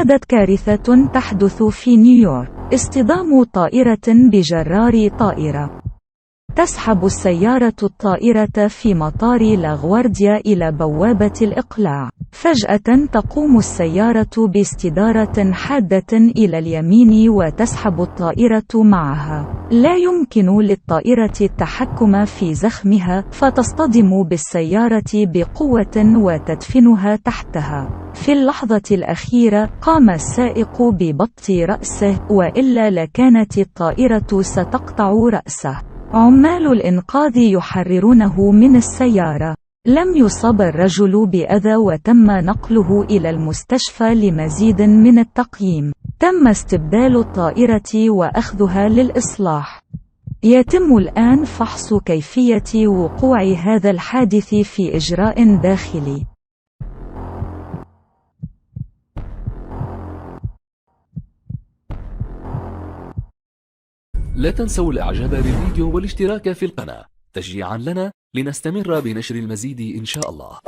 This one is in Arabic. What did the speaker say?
كادت كارثة تحدث في نيويورك. اصطدام طائرة بجرار طائرة. تسحب السيارة الطائرة في مطار لاغوارديا إلى بوابة الإقلاع. فجأة تقوم السيارة باستدارة حادة إلى اليمين وتسحب الطائرة معها. لا يمكن للطائرة التحكم في زخمها، فتصطدم بالسيارة بقوة وتدفنها تحتها. في اللحظة الأخيرة قام السائق ببط رأسه، وإلا لكانت الطائرة ستقطع رأسه. عمال الإنقاذ يحررونه من السيارة. لم يصاب الرجل بأذى وتم نقله إلى المستشفى لمزيد من التقييم. تم استبدال الطائرة وأخذها للإصلاح. يتم الآن فحص كيفية وقوع هذا الحادث في إجراء داخلي. لا تنسوا الإعجاب بالفيديو والاشتراك في القناة تشجيعا لنا لنستمر بنشر المزيد إن شاء الله.